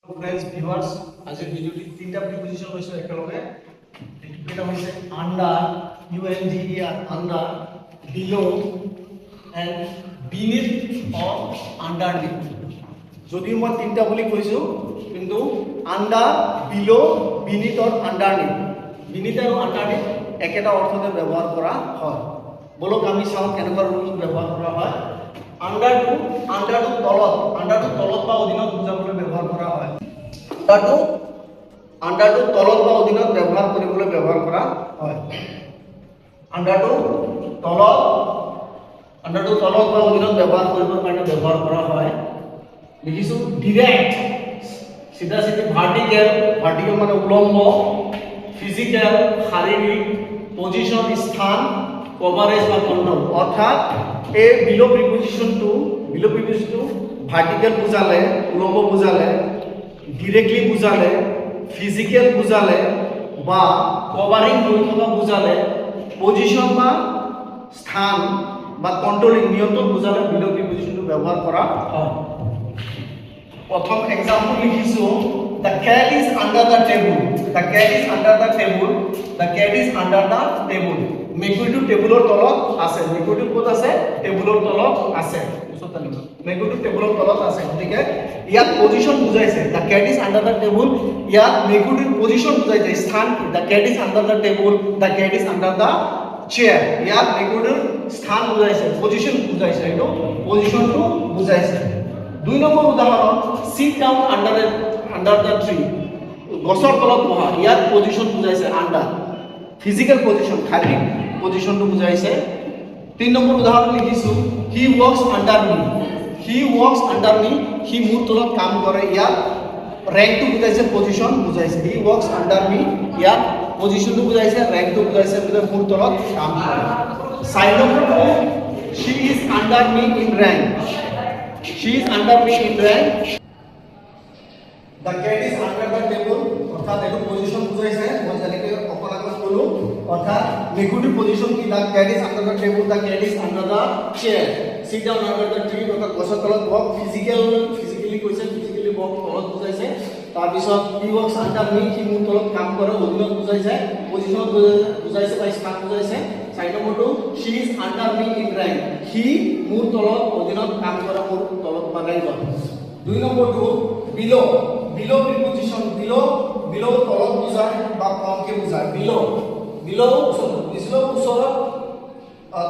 friends viewers আজকের ভিডিওটি তিনটা প্রিপজিশন হইছে একলগে এটা হইছে আন্ডার ইউএনডিইআর আন্ডার বিলো এন্ড বিনিথ অর আন্ডারনিথ যদিও মই তিনটা বুলি কৈছো কিন্তু আন্ডার বিলো বিনিথ অর আন্ডারনিথ বিনিথ আৰু আন্ডাৰনিথ একেটা অৰ্থতে ব্যৱহাৰ কৰা হয় বলক আমি চাও কেনেকুৱা ৰূপত ব্যৱহাৰ কৰা হয় আন্ডাৰটো তলত বা অধীনত বুজাবলৈ ব্যৱহাৰ কৰা হয় আন্ডাৰটো তলত বা অধীনত ব্যৱহাৰ কৰিবলৈ ব্যৱহাৰ কৰা হয় আন্ডাৰটো তলত বা অধীনত ব্যৱহাৰ কৰিবৰ কাৰণে ব্যৱহাৰ কৰা হয় দেখিছো ডাইৰেক্ট সিধা ভাৰ্টিকেল মানে উলম্ব ফিজিক্যাল শাৰীৰিক পজিশন স্থান কভারেজ বা কন্ট্রোল অর্থাৎ এই বিলো প্রিপজিশনটো ভার্টিকেল বুজালে উলম্ব বুজালে ডিরেক্টলি বুজালে ফিজিক্যাল বুজালে বা কভারিং হৈ থকা বুজালে পজিশন বা স্থান বা কন্ট্রোলিং নিয়ন্ত্রণ বুজালে বিলো প্রিপজিশনটো ব্যবহার করা হয় প্রথম एग्जांपल লিখিছো the cat is under the table মেকুৰীটো টেবুলৰ তলত আছে মেকুৰীটো ক'ত আছে টেবুলৰ তলত আছে মেকুৰীটো টেবুলৰ তলত আছে গতিকে ইয়াত পজিশন বুজাইছে the cat is under the table ইয়াত মেকুৰীটোৰ পজিশন বুজাইছে স্থান the cat is under the table the cat is under the chair ইয়াত মেকুৰীটোৰ স্থান বুজাইছে পজিশন বুজাইছে এইটো পজিশনটো বুজাইছে দুই নম্বৰ উদাহৰণ sit down under the tree গছৰ তলত বহা ইয়াত পজিশন বুজাইছে আন্ডাৰ ফিজিক্যাল পজিশন শাৰীৰিক পজিশনটো বুজাইছে তিন নম্বৰ উদাহৰণ লিখিছো he walks under me he মোৰ তলত কাম কৰে ইয়াত ৰেংকটো বুজাইছে পজিশন বুজাইছে he walks under me ইয়াত পজিশনটো বুজাইছে ৰেংকটো বুজাইছে মোৰ তলত কাম কৰে চাৰি number she is under me in rank the cat is under the table অর্থাৎ এটো পজিশন বুজাইছে মই যেনেকৈ অকলাকৈ কলো অর্থাৎ মেকুৰীৰ পজিশন কি the cat is under the table the cat is under the chair sit down under the tree অর্থাৎ গছৰ তলত বহ ফিজিক্যালি কৈছে ফিজিক্যালি বহ তলত বুজাইছে তাৰ পিছত he works under me কি মোৰ তলত কাম কৰে অধীনত বুজাইছে পজিশন বুজাইছে বা স্থান বুজাইছে চাৰি নম্বৰটো she is under me in rank he মোৰ তলত অধীনত কাম কৰে মোৰ তলত বাগাই গল দুই নম্বৰটো বিলো প্ৰিপজিশন বিলো তলত বুজায় বা কমকে বুজায় বিলো ওচৰত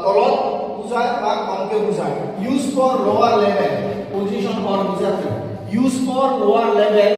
তলত বুজায় বা কমকে বুজায় ইউজ ফৰ লোৱাৰ লেভেল পজিশন অৰ বুজায় ইউজ ফৰ লোৱাৰ লেভেল